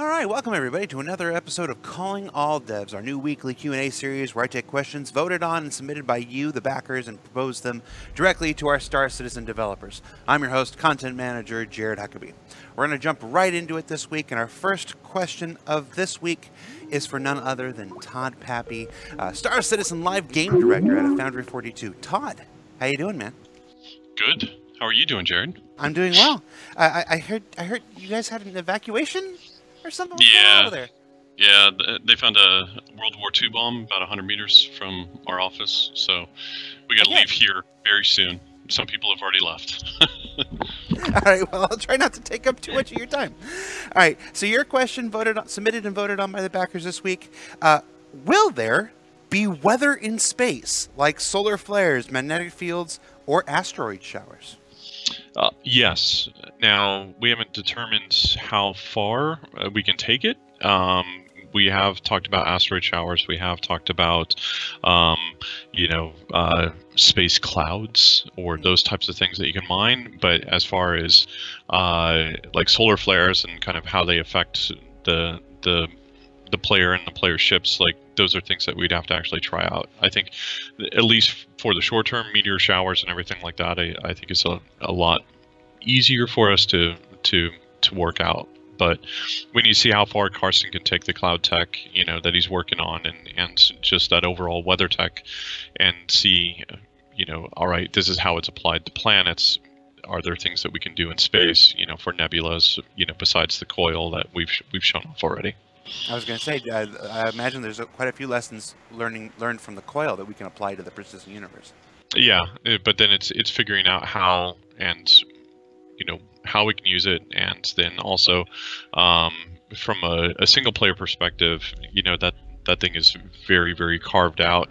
All right, welcome everybody to another episode of Calling All Devs, our new weekly Q&A series where I take questions voted on and submitted by you, the backers, and propose them directly to our Star Citizen developers. I'm your host, Content Manager Jared Huckabee. We're going to jump right into it this week, and our first question of this week is for none other than Todd Pappy, Star Citizen Live Game Director out of Foundry 42. Todd, how you doing, man? Good. How are you doing, Jared? I'm doing well. I heard you guys had an evacuation or something over there. Yeah, they found a World War II bomb about 100 meters from our office, so we got to leave here very soon. Some people have already left. All right, well, I'll try not to take up too much of your time. All right, so your question submitted and voted on by the backers this week. Will there be weather in space, like solar flares, magnetic fields, or asteroid showers? Yes. Now, we haven't determined how far we can take it. We have talked about asteroid showers. We have talked about, space clouds or those types of things that you can mine. But as far as like solar flares and kind of how they affect the player and the player ships, like those are things that we'd have to actually try out. I think, at least for the short term, meteor showers and everything like that, I think it's a lot easier for us to work out. But we need to see how far Carson can take the cloud tech, that he's working on, and just that overall weather tech, and see, all right, this is how it's applied to planets. Are there things that we can do in space, for nebulas, besides the coil that we've shown off already? I was going to say, I imagine there's quite a few lessons learned from the coil that we can apply to the persistent universe. Yeah, but then it's figuring out how, and how we can use it, and then also from a single player perspective, that thing is very, very carved out,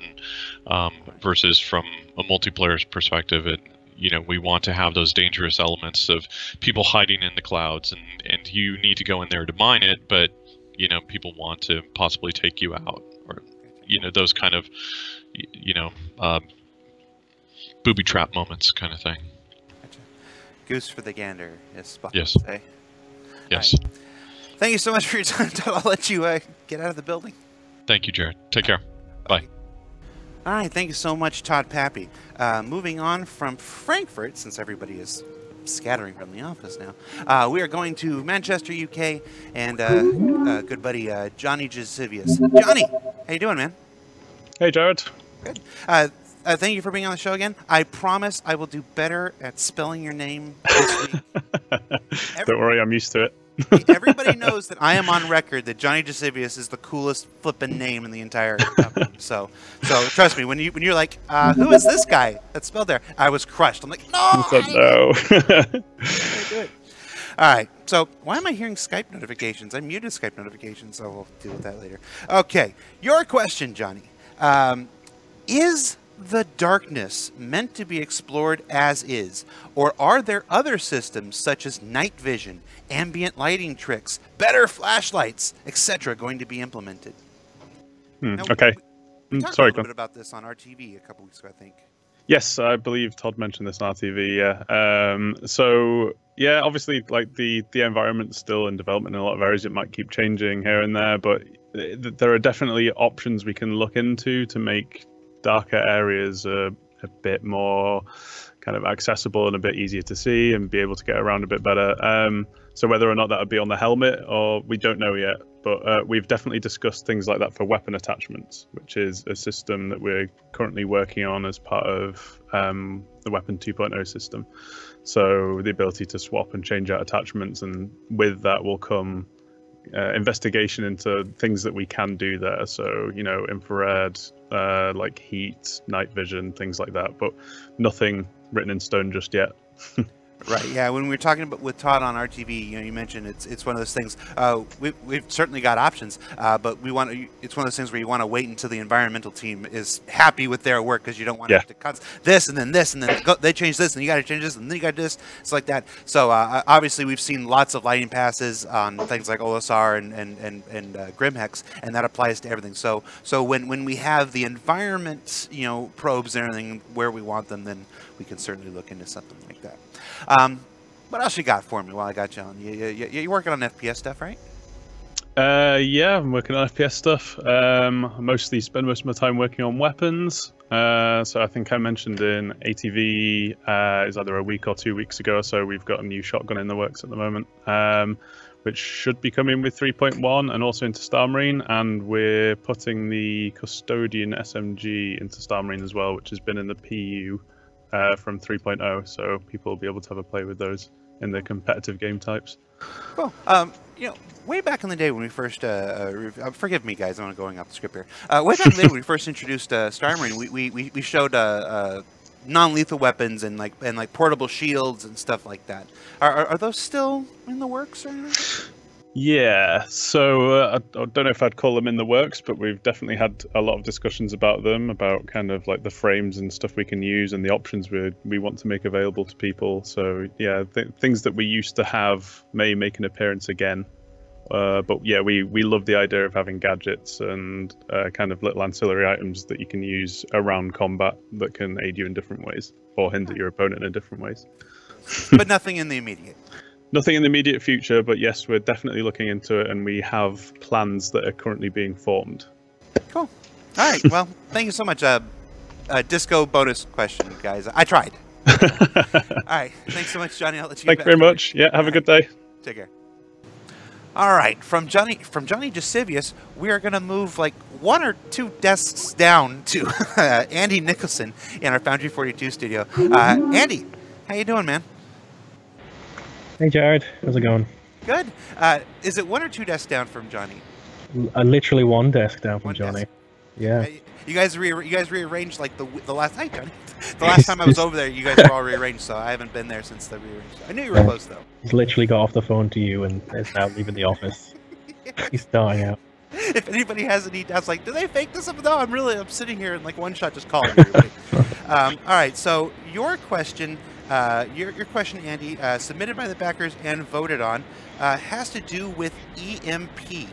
and versus from a multiplayer perspective, we want to have those dangerous elements of people hiding in the clouds, and you need to go in there to mine it, but people want to possibly take you out, or those kind of booby trap moments kind of thing. Gotcha. Goose for the gander, as Spock yes. would say. Yes. Right. Thank you so much for your time, Todd. I'll let you get out of the building. Thank you, Jared. Take care. Bye. All right, thank you so much, Todd Pappy. Moving on from Frankfurt, since everybody is scattering from the office now, we are going to Manchester, UK, and good buddy Johnny Jasivius. Johnny, how you doing, man? Hey, Jared. Good. Thank you for being on the show again. I promise I will do better at spelling your name this week. Don't worry, I'm used to it. Everybody knows that I am on record that Johnny Jasivius is the coolest flippin' name in the entire company. So trust me, when you're like, who is this guy that's spelled there? I was crushed. I'm like, no. No. Do it. All right. So why am I hearing Skype notifications? I muted Skype notifications, so we'll deal with that later. Okay. Your question, Johnny. Is the darkness meant to be explored as is, or are there other systems such as night vision, ambient lighting tricks, better flashlights, etc. going to be implemented? Now, okay. We talked Sorry, a little bit about this on RTV a couple weeks ago, I think. Yes, I believe Todd mentioned this on RTV. Yeah. So yeah, obviously, like the environment's still in development in a lot of areas. It might keep changing here and there, but there are definitely options we can look into to make darker areas a bit more kind of accessible and a bit easier to see and be able to get around a bit better. So whether or not that would be on the helmet, or we don't know yet, but we've definitely discussed things like that for weapon attachments, which is a system that we're currently working on as part of the Weapon 2.0 system. So the ability to swap and change out attachments, and with that will come investigation into things that we can do there. So, infrared, like heat, night vision, things like that, but nothing written in stone just yet. Right. Yeah. When we were talking with Todd on RTV, you mentioned it's one of those things. We've certainly got options, but it's one of those things where you want to wait until the environmental team is happy with their work, because you don't want to have to cut this and then they change this and you got to change this and then you got this. It's like that. So obviously we've seen lots of lighting passes on things like OSR and Grimhex, and that applies to everything. So when we have the environment, probes and everything where we want them, then we can certainly look into something like that. What else you got for me while I got you on? You're working on FPS stuff, right? Yeah, I'm working on FPS stuff. I mostly spend most of my time working on weapons. So I think I mentioned in ATV is either a week or 2 weeks ago or so, we've got a new shotgun in the works at the moment, which should be coming with 3.1 and also into Star Marine. And we're putting the Custodian SMG into Star Marine as well, which has been in the PU from 3.0. So people will be able to have a play with those in the competitive game types. Cool. You know, way back in the day when we first, forgive me guys, I'm going off the script here. Way back in the day when we first introduced Star Marine, we showed non-lethal weapons and like portable shields and stuff like that. Are those still in the works or anything? Yeah, so I don't know if I'd call them in the works, but we've definitely had a lot of discussions about them, about kind of like the frames and stuff we can use and the options we want to make available to people. So yeah, things that we used to have may make an appearance again. But yeah, we love the idea of having gadgets and kind of little ancillary items that you can use around combat that can aid you in different ways or hinder your opponent in different ways. But nothing in the immediate. Nothing in the immediate future, but yes, we're definitely looking into it, and we have plans that are currently being formed. Cool. All right. Well, thank you so much. Disco bonus question, guys. I tried. All right. Thanks so much, Johnny. I'll let you. Thank you very much. Yeah. Have a good day. Take care. All right. From Johnny Gisevius, we are going to move like 1 or 2 desks down to Andy Nicholson in our Foundry 42 studio. Andy, how you doing, man? Hey Jared, how's it going? Good. Is it 1 or 2 desks down from Johnny? Literally 1 desk down from One Johnny. desk. Yeah. You guys rearranged like the last. Hi, Johnny. The last time I was over there, you guys were all rearranged, so I haven't been there since the rearranged. I knew you were close though. He's literally got off the phone to you and is now leaving the office. He's starting out. If anybody has any doubts, like, do they fake this? No, I'm sitting here in like one shot, just calling everybody. All right. So your question. Your question, Andy, submitted by the backers and voted on, has to do with EMP.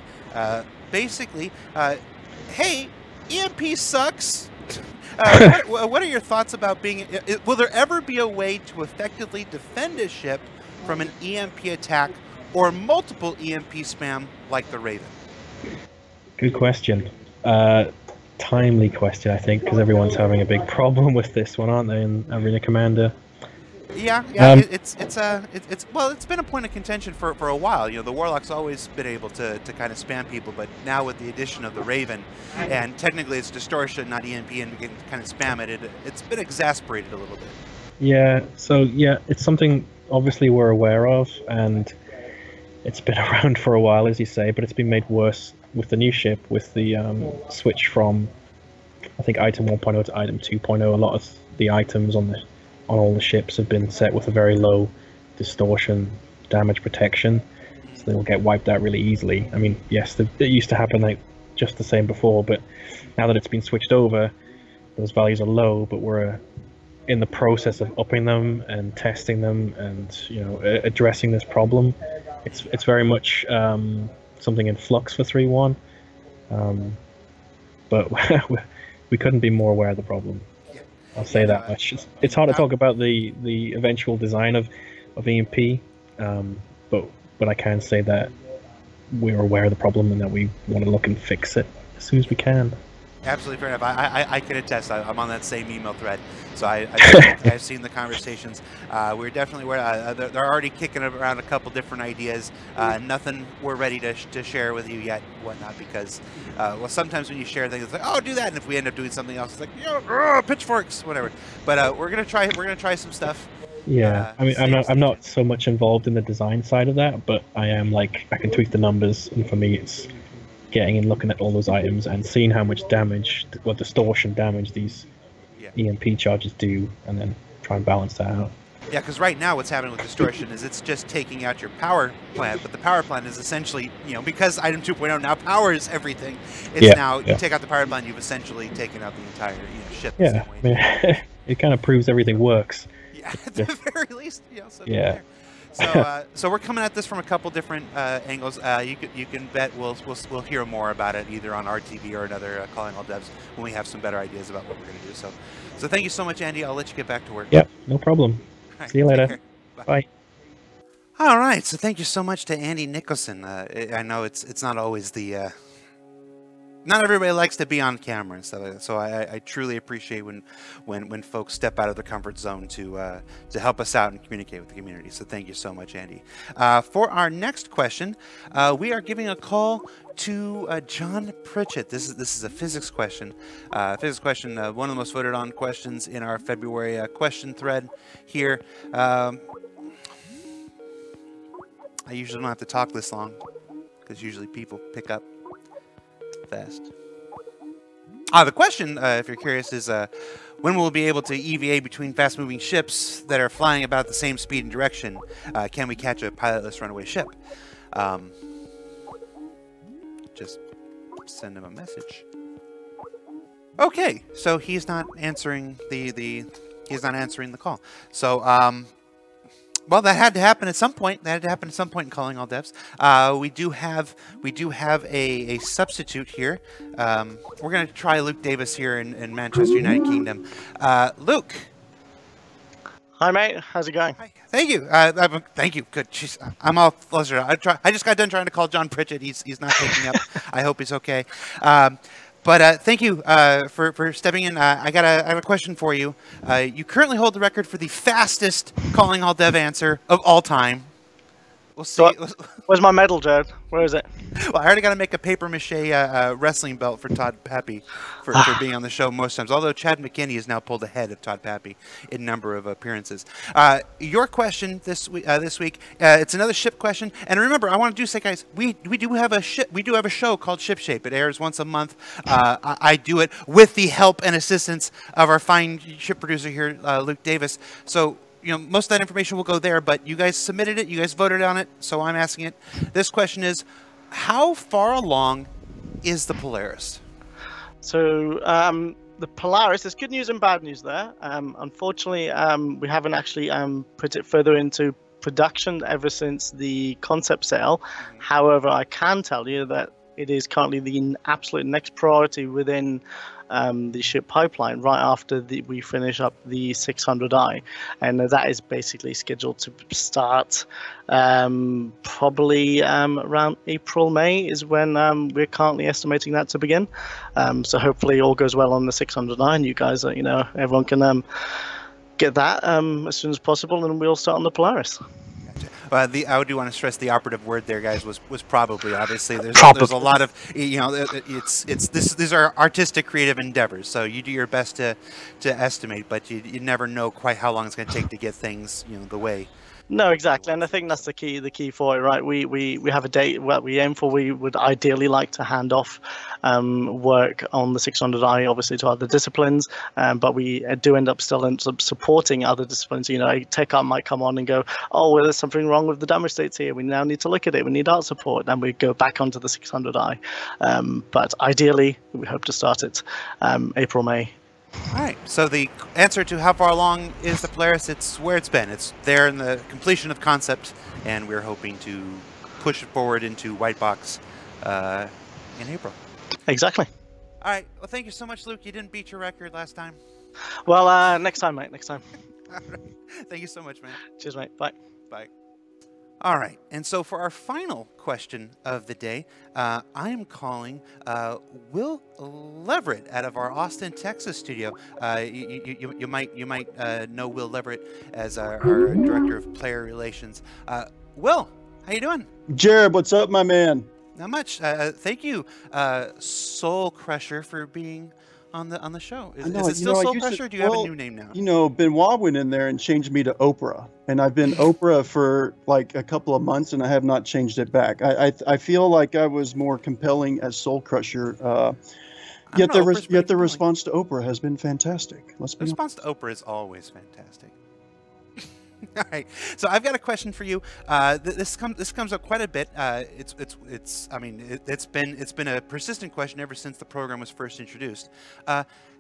Basically, hey, EMP sucks. What are your thoughts about being? Will there ever be a way to effectively defend a ship from an EMP attack or multiple EMP spam like the Raven? Good question. Timely question, I think, because everyone's having a big problem with this one, aren't they? In Arena Commander. Yeah, it's been a point of contention for a while. You know, the Warlock's always been able to kind of spam people, but now with the addition of the Raven, and technically it's distortion, not EMP, and we can kind of spam it, it's been exasperated a little bit. Yeah, so yeah, it's something obviously we're aware of, and it's been around for a while, as you say, but it's been made worse with the new ship, with the switch from, I think, item 1.0 to item 2.0. A lot of the items on all the ships have been set with a very low distortion damage protection, so they will get wiped out really easily. I mean, yes, it used to happen like just the same before, but now that it's been switched over, those values are low, but we're in the process of upping them and testing them and, you know, addressing this problem. It's very much something in flux for 3.1, but we couldn't be more aware of the problem. I'll say that much. It's hard to talk about the eventual design of EMP, but I can say that we're aware of the problem and that we want to look and fix it as soon as we can. Absolutely fair enough. I can attest. I'm on that same email thread, so I've seen the conversations. We're definitely they're already kicking around a couple different ideas. Nothing we're ready to share with you yet, whatnot, because well, sometimes when you share things, it's like, oh, do that, and if we end up doing something else, it's like, you know, pitchforks, whatever. But we're gonna try some stuff. Yeah, I mean, I'm not so much involved in the design side of that, but I am, like, I can tweak the numbers, and for me, it's getting and looking at all those items and seeing how much damage, or distortion damage, these EMP charges do, and then try and balance that out. Yeah, because right now what's happening with distortion is it's just taking out your power plant, but the power plant is essentially, you know, because item 2.0 now powers everything, it's now, you take out the power plant, you've essentially taken out the entire, you know, ship. Yeah, I mean, it kind of proves everything works. Yeah, at the very least, you know, so yeah. So we're coming at this from a couple different angles. You can bet we'll hear more about it either on RTV or another Calling All Devs when we have some better ideas about what we're going to do. So thank you so much, Andy. I'll let you get back to work. Yep, no problem. Right, see you later. Bye. All right, so thank you so much to Andy Nicholson. I know it's not always the not everybody likes to be on camera and stuff, so I truly appreciate when folks step out of their comfort zone to help us out and communicate with the community. So thank you so much, Andy. For our next question, we are giving a call to John Pritchett. This is a physics question. One of the most voted on questions in our February question thread here. I usually don't have to talk this long because usually people pick up fast. The question, if you're curious, is when will we be able to EVA between fast-moving ships that are flying about the same speed and direction? Can we catch a pilotless runaway ship? Just send him a message. Okay, so he's not answering he's not answering the call. So well, that had to happen at some point. That had to happen at some point in Calling All Devs. We do have a substitute here. We're going to try Luke Davis here in Manchester, United Kingdom. Luke. Hi, mate. How's it going? Hi. Thank you. Thank you. Good. Jeez, I'm all flustered. I just got done trying to call John Pritchett. He's not picking up. I hope he's okay. But thank you for stepping in. I have a question for you. You currently hold the record for the fastest Calling All Dev answer of all time. We'll see. Where's my medal, Jared? Where is it? Well, I already got to make a paper mache wrestling belt for Todd Pappy for being on the show most times. Although Chad McKinney has now pulled ahead of Todd Pappy in number of appearances. Your question this week, it's another ship question. And remember, I want to say, guys, we do have a show called Ship Shape. It airs once a month. I do it with the help and assistance of our fine ship producer here, Luke Davis. So, you know, most of that information will go there, but you guys submitted it, you guys voted on it, so I'm asking it. This question is, how far along is the Polaris? So, the Polaris, there's good news and bad news there. Unfortunately, we haven't actually put it further into production ever since the concept sale. However, I can tell you that it is currently the absolute next priority within the ship pipeline right after we finish up the 600i, and that is basically scheduled to start probably around April, May is when we're currently estimating that to begin. So hopefully all goes well on the 600i, and you guys, everyone can get that as soon as possible, and we'll start on the Polaris. I do want to stress the operative word there, guys, was probably. Obviously, there's a lot of, these are artistic, creative endeavors. So you do your best to estimate, but you never know quite how long it's going to take to get things, the way. No, exactly, and I think that's the key for it, right? We have a date. What we aim for, we would ideally like to hand off work on the 600i, obviously, to other disciplines, but we do end up supporting other disciplines. TechArt might come on and go, oh, well, there's something wrong with the demo states here. We now need to look at it. We need art support, and we go back onto the 600i. But ideally, we hope to start it April, May. All right, so the answer to how far along is the Polaris, it's where it's been. It's there in the completion of concept, and we're hoping to push it forward into white box in April. Exactly. All right, well, thank you so much, Luke. You didn't beat your record last time. Well, next time, mate, next time. All right. Thank you so much, man. Cheers, mate. Bye. Bye. All right, and so for our final question of the day, I am calling Will Leverett out of our Austin, Texas studio. You might know Will Leverett as our director of player relations. Will, how you doing? Jared, what's up, my man? Not much. Thank you, Soul Crusher, for being on the show. Is it still Soul Crusher, or do you have a new name now? Benoit went in there and changed me to Oprah, and I've been Oprah for like a couple of months, and I have not changed it back. I feel like I was more compelling as Soul Crusher, yet the response to Oprah has been fantastic. The response to Oprah is always fantastic. All right, so I've got a question for you. This comes up quite a bit. It's been a persistent question ever since the program was first introduced.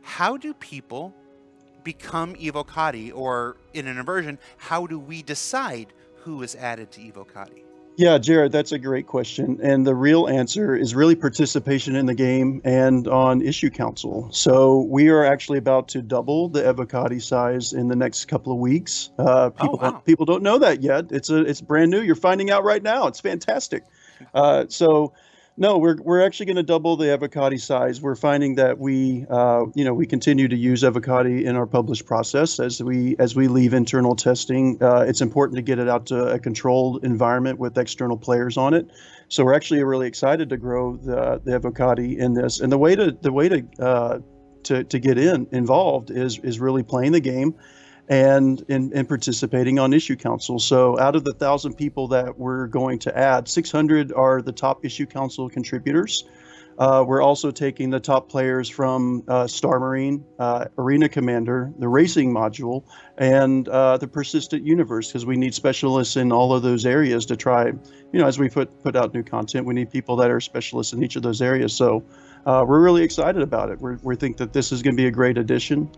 How do people become Evocati, or in an inversion, how do we decide who is added to Evocati? Yeah, Jared, that's a great question. And the real answer is really participation in the game and on issue council. So we are actually about to double the Evocati size in the next couple of weeks. People don't know that yet. It's brand new. You're finding out right now. It's fantastic. No, we're actually going to double the Evocati size. We're finding that we continue to use Evocati in our published process as we leave internal testing. It's important to get it out to a controlled environment with external players on it. So we're actually really excited to grow the Evocati in this. And the way to get involved is really playing the game and participating on issue council. So out of the 1,000 people that we're going to add, 600 are the top issue council contributors. We're also taking the top players from Star Marine, Arena Commander, the racing module, and the Persistent Universe, because we need specialists in all of those areas to try, as we put out new content, we need people that are specialists in each of those areas. So we're really excited about it. We think that this is going to be a great addition.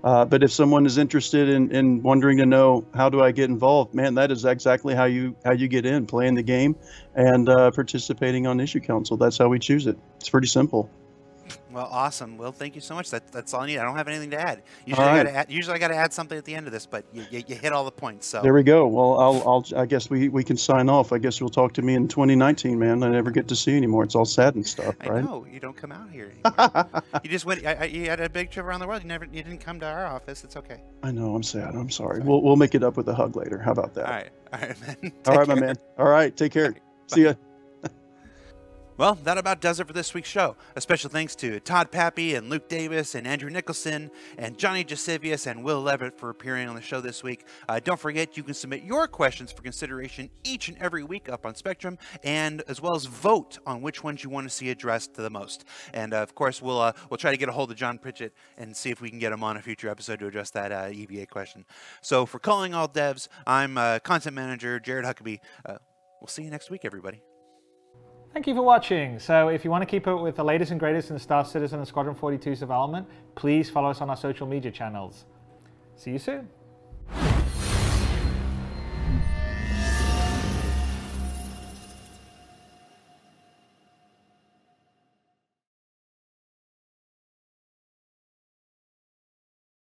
But if someone is interested in wondering to know how do I get involved, man, that is exactly how you get in, playing the game and participating on issue council. That's how we choose it. It's pretty simple. Well, awesome. Well, thank you so much. That's all I need. I don't have anything to add. Usually I got to add something at the end of this, but you hit all the points. So there we go. Well, I guess we can sign off. I guess you'll talk to me in 2019, man. I never get to see you anymore. It's all sad and stuff, right? I know. You don't come out here anymore. You just went. You had a big trip around the world. You didn't come to our office. It's okay. I know. I'm sad. I'm sorry. We'll make it up with a hug later. How about that? All right, man. All right, my man. All right. Take care. See ya. Well, that about does it for this week's show. A special thanks to Todd Pappy and Luke Davis and Andrew Nicholson and Johnny Jasivius and Will Levitt for appearing on the show this week. Don't forget, you can submit your questions for consideration each and every week up on Spectrum, and as well as vote on which ones you want to see addressed the most. And of course, we'll try to get a hold of John Pritchett and see if we can get him on a future episode to address that EVA question. So for Calling All Devs, I'm Content Manager Jared Huckabee. We'll see you next week, everybody. Thank you for watching. So if you want to keep up with the latest and greatest in Star Citizen and Squadron 42's development, please follow us on our social media channels. See you soon.